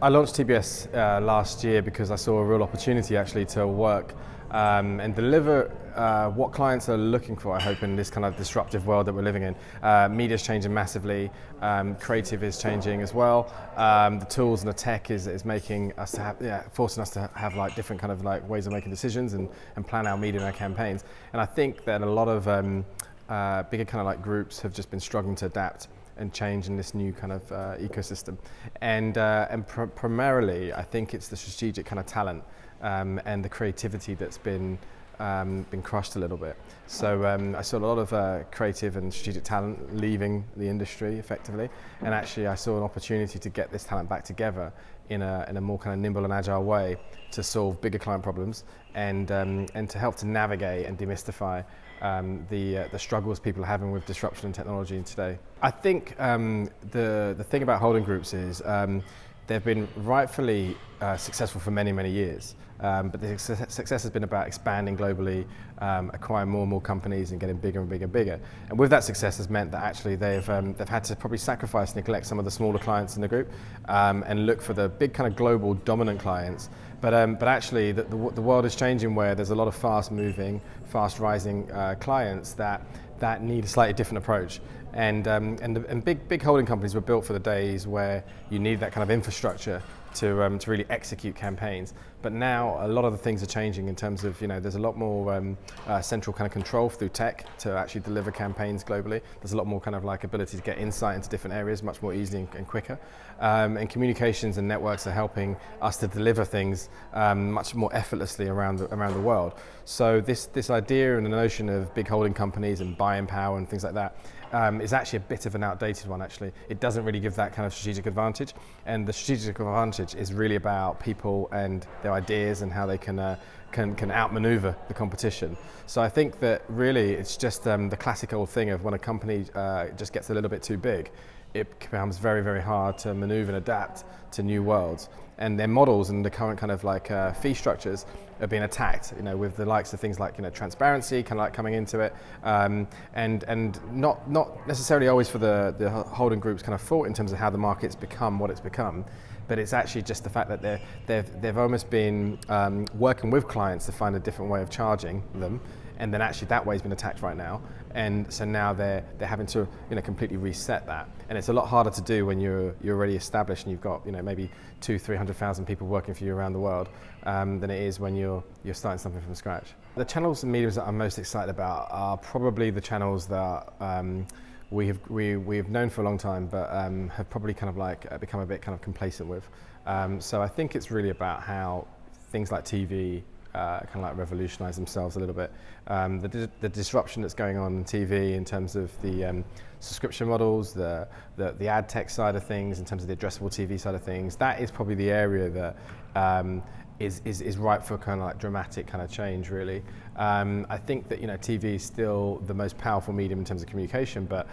I launched TBS last year because I saw a real opportunity actually to work and deliver what clients are looking for, I hope, in this kind of disruptive world that we're living in. Media is changing massively, creative is changing as well. The tools and the tech is making us to have, forcing us to have like different kind of like ways of making decisions and plan our media and our campaigns. And I think that a lot of bigger kind of like groups have just been struggling to adapt and change in this new kind of ecosystem. And primarily, I think it's the strategic kind of talent and the creativity that's been crushed a little bit. So I saw a lot of creative and strategic talent leaving the industry effectively, and actually I saw an opportunity to get this talent back together in a more kind of nimble and agile way to solve bigger client problems and to help to navigate and demystify the struggles people are having with disruption and technology today. I think the thing about holding groups is they've been rightfully successful for many, many years. But the success has been about expanding globally, acquiring more and more companies and getting bigger and bigger and bigger. And with that success has meant that actually they've had to probably sacrifice, neglect some of the smaller clients in the group and look for the big kind of global dominant clients. But actually the world is changing where there's a lot of fast moving, fast rising clients that need a slightly different approach. And big holding companies were built for the days where you need that kind of infrastructure to really execute campaigns. But now a lot of the things are changing in terms of, there's a lot more central kind of control through tech to actually deliver campaigns globally. There's a lot more kind of like ability to get insight into different areas much more easily and quicker. And communications and networks are helping us to deliver things much more effortlessly around the world. So this idea and the notion of big holding companies and buying power and things like that is actually a bit of an outdated one, actually. It doesn't really give that kind of strategic advantage, and the strategic advantage is really about people and their ideas and how they can outmaneuver the competition. So I think that really it's just the classic old thing of when a company just gets a little bit too big, it becomes very, very hard to maneuver and adapt to new worlds. And their models and the current kind of like fee structures are being attacked, with the likes of things like transparency kind of like coming into it, and not necessarily always for the holding group's kind of fault in terms of how the market's become what it's become, but it's actually just the fact that they've almost been working with clients to find a different way of charging them. And then actually that way's been attacked right now, and so now they're having to completely reset that, and it's a lot harder to do when you're already established and you've got maybe 200,000-300,000 people working for you around the world than it is when you're starting something from scratch. The channels and mediums that I'm most excited about are probably the channels that we've known for a long time, but have probably kind of like become a bit kind of complacent with. So I think it's really about how things like TV kind of like revolutionize themselves a little bit. The disruption that's going on in TV in terms of the subscription models, the ad tech side of things, in terms of the addressable TV side of things, that is probably the area that is ripe for kind of like dramatic kind of change, really. I think that TV is still the most powerful medium in terms of communication, but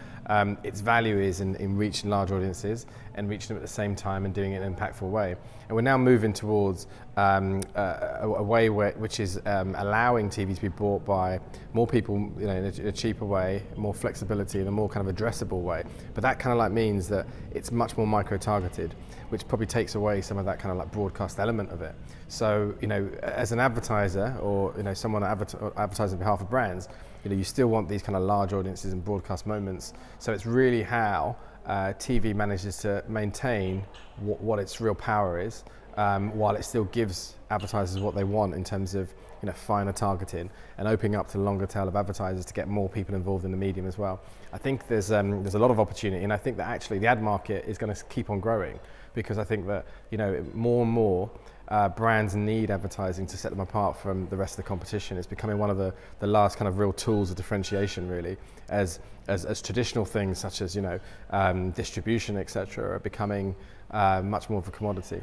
its value is in reaching large audiences and reaching them at the same time and doing it in an impactful way. And we're now moving towards a way which is allowing TV to be bought by more people, in a cheaper way, more flexibility, in a more kind of addressable way. But that kind of like means that it's much more micro-targeted, which probably takes away some of that kind of like broadcast element of it. So, as an advertiser or someone advertising on behalf of brands, you still want these kind of large audiences and broadcast moments. So it's really how TV manages to maintain what its real power is, while it still gives advertisers what they want in terms of finer targeting and opening up to the longer tail of advertisers to get more people involved in the medium as well. I think there's a lot of opportunity, and I think that actually the ad market is going to keep on growing, because I think that more and more brands need advertising to set them apart from the rest of the competition. It's becoming one of the last kind of real tools of differentiation, really, as traditional things such as distribution, etc., are becoming much more of a commodity.